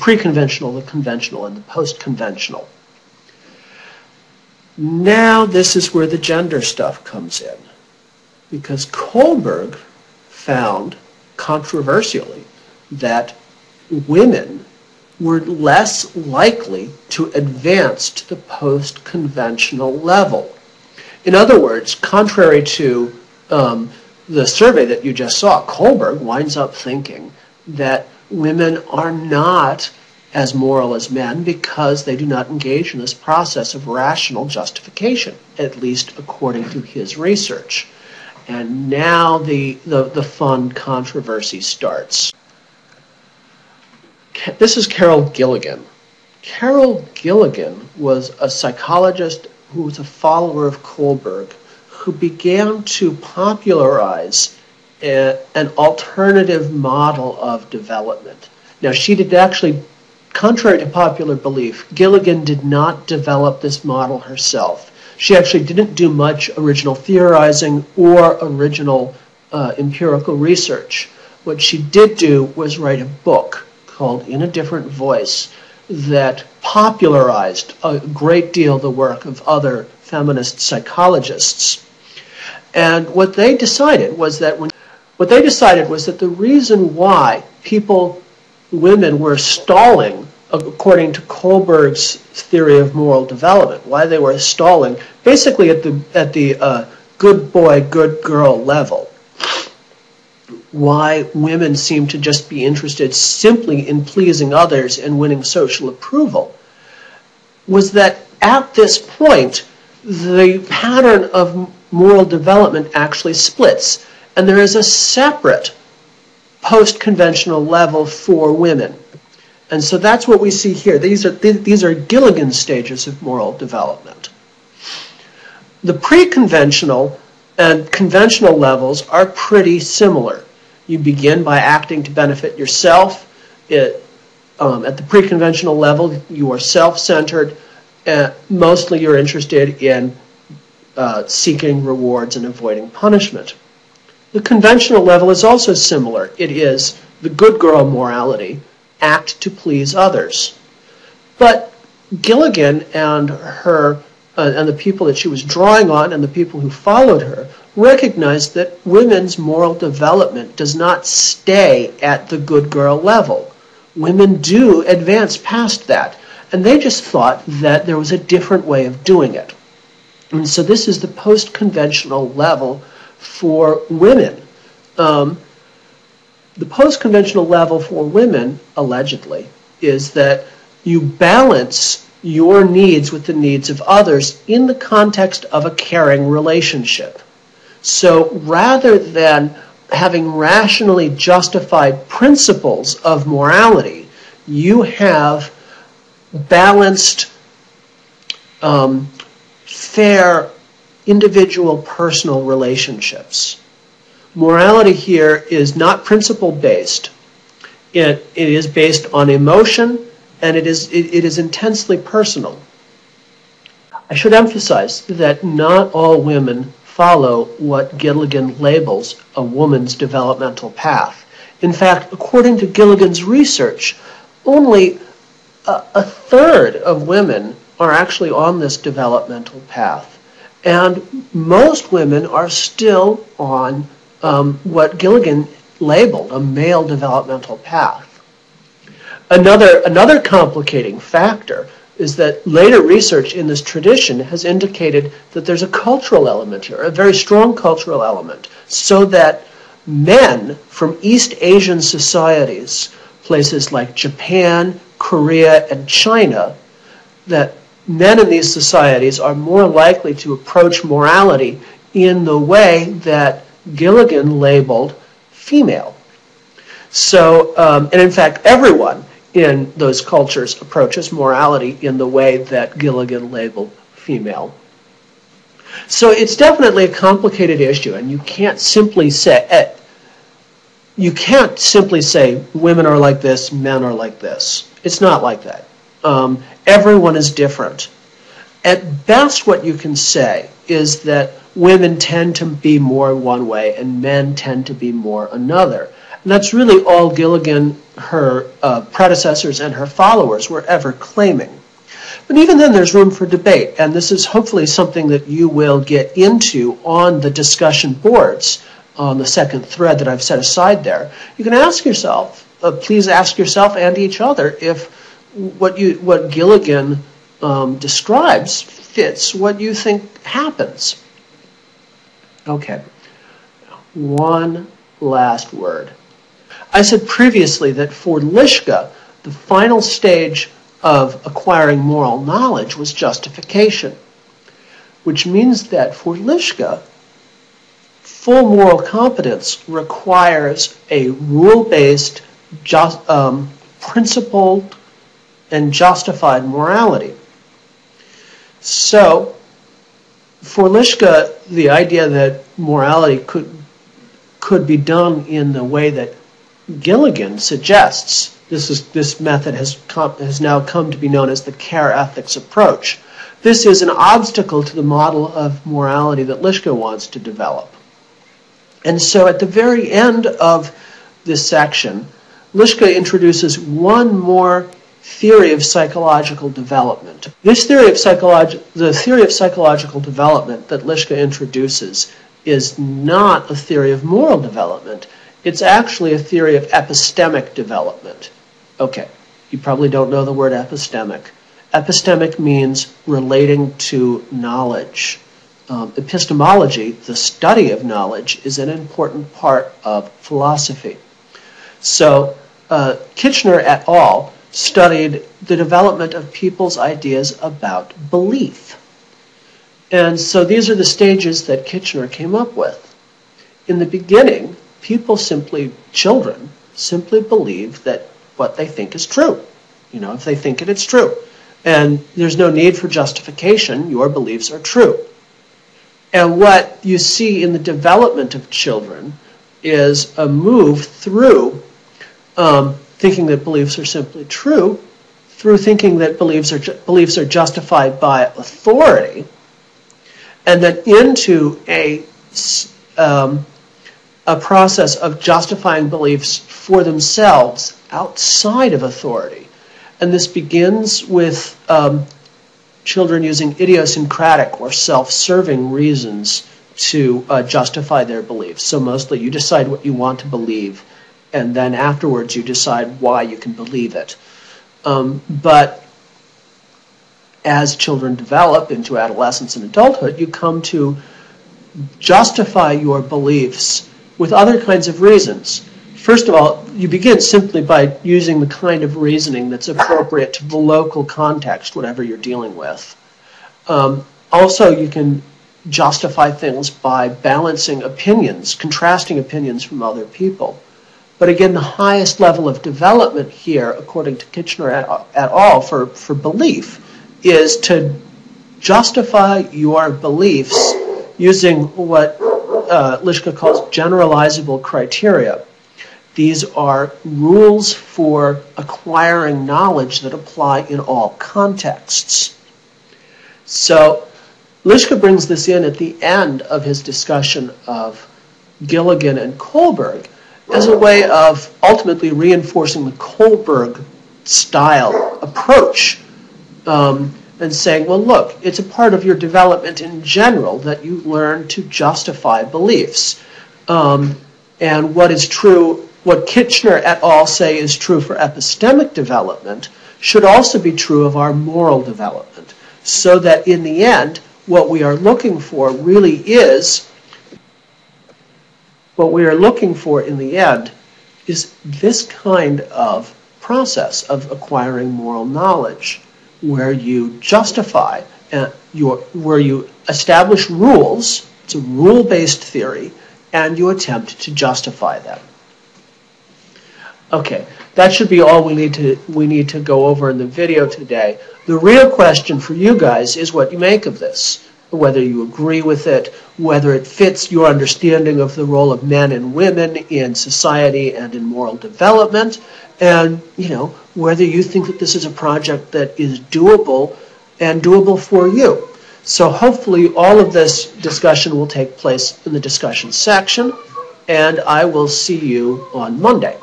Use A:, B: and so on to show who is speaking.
A: pre-conventional, the conventional, and the post-conventional. Now this is where the gender stuff comes in, because Kohlberg found, controversially, that women were less likely to advance to the post-conventional level. In other words, contrary to the survey that you just saw, Kohlberg winds up thinking that women are not as moral as men because they do not engage in this process of rational justification, at least according to his research. And now the fun controversy starts. This is Carol Gilligan. Carol Gilligan was a psychologist who was a follower of Kohlberg, who began to popularize an alternative model of development. Now, she did actually, contrary to popular belief, Gilligan did not develop this model herself. She actually didn't do much original theorizing or original empirical research. What she did do was write a book called In a Different Voice that popularized a great deal the work of other feminist psychologists. And what they decided was that the reason why women were stalling, according to Kohlberg's theory of moral development, why they were stalling, basically at the good boy, good girl level, why women seem to just be interested simply in pleasing others and winning social approval, was that at this point, the pattern of moral development actually splits, and there is a separate post-conventional level for women. And so that's what we see here. These are Gilligan's stages of moral development. The pre-conventional and conventional levels are pretty similar. You begin by acting to benefit yourself. At the pre-conventional level, you are self-centered. Mostly you're interested in seeking rewards and avoiding punishment. The conventional level is also similar. It is the good girl morality, act to please others. But Gilligan and her and the people that she was drawing on and the people who followed her recognized that women's moral development does not stay at the good girl level. Women do advance past that, and they just thought that there was a different way of doing it. And so this is the post-conventional level for women. The post-conventional level for women, allegedly, is that you balance your needs with the needs of others in the context of a caring relationship. So rather than having rationally justified principles of morality, you have balanced, fair, individual personal relationships. Morality here is not principle-based. It is based on emotion, and it is intensely personal. I should emphasize that not all women follow what Gilligan labels a woman's developmental path. In fact, according to Gilligan's research, only a third of women are actually on this developmental path. And most women are still on what Gilligan labeled a male developmental path. Another complicating factor is that later research in this tradition has indicated that there's a cultural element here, a very strong cultural element, so that men from East Asian societies, places like Japan, Korea, and China, that men in these societies are more likely to approach morality in the way that Gilligan labeled female. So, and in fact, everyone in those cultures approaches morality in the way that Gilligan labeled female. So it's definitely a complicated issue, and you can't simply say women are like this, men are like this. It's not like that. Everyone is different. At best, what you can say is that women tend to be more one way and men tend to be more another. And that's really all Gilligan her predecessors and her followers were ever claiming. But even then, there's room for debate, and this is hopefully something that you will get into on the discussion boards on the second thread that I've set aside there. You can ask yourself, please ask yourself and each other if what Gilligan describes fits what you think happens. Okay, one last word. I said previously that for Lischka, the final stage of acquiring moral knowledge was justification, which means that for Lischka, full moral competence requires a rule-based, principled, and justified morality. So, for Lischka, the idea that morality could be done in the way that Gilligan suggests, this method has now come to be known as the care ethics approach. This is an obstacle to the model of morality that Lischka wants to develop. And so at the very end of this section, Lischka introduces one more theory of psychological development. This theory of the theory of psychological development that Lischka introduces is not a theory of moral development. It's actually a theory of epistemic development. Okay, you probably don't know the word epistemic. Epistemic means relating to knowledge. Epistemology, the study of knowledge, is an important part of philosophy. So Kitchener et al. Studied the development of people's ideas about belief. And so these are the stages that Kitchener came up with. In the beginning, children simply believe that what they think is true. If they think it, it's true. And there's no need for justification. Your beliefs are true. And what you see in the development of children is a move through thinking that beliefs are simply true, through thinking that beliefs are justified by authority, and then into a process of justifying beliefs for themselves outside of authority. And this begins with children using idiosyncratic or self-serving reasons to justify their beliefs. So mostly you decide what you want to believe, and then afterwards you decide why you can believe it. But as children develop into adolescence and adulthood, you come to justify your beliefs with other kinds of reasons. First of all, you begin simply by using the kind of reasoning that's appropriate to the local context, whatever you're dealing with. Also, you can justify things by balancing opinions, contrasting opinions from other people. But again, the highest level of development here, according to Kitchener et al., for belief, is to justify your beliefs using what Lischka calls generalizable criteria. These are rules for acquiring knowledge that apply in all contexts. So Lischka brings this in at the end of his discussion of Gilligan and Kohlberg as a way of ultimately reinforcing the Kohlberg style approach and saying, well, look, it's a part of your development in general that you learn to justify beliefs. And what is true, what Kitchener et al. Say is true for epistemic development should also be true of our moral development. So that in the end, what we are looking for really is, this kind of process of acquiring moral knowledge, where you justify, where you establish rules. It's a rule-based theory, and you attempt to justify them. Okay, that should be all we need to go over in the video today. The real question for you guys is what you make of this, whether you agree with it, whether it fits your understanding of the role of men and women in society and in moral development, and whether you think that this is a project that is doable and doable for you. So hopefully all of this discussion will take place in the discussion section, and I will see you on Monday.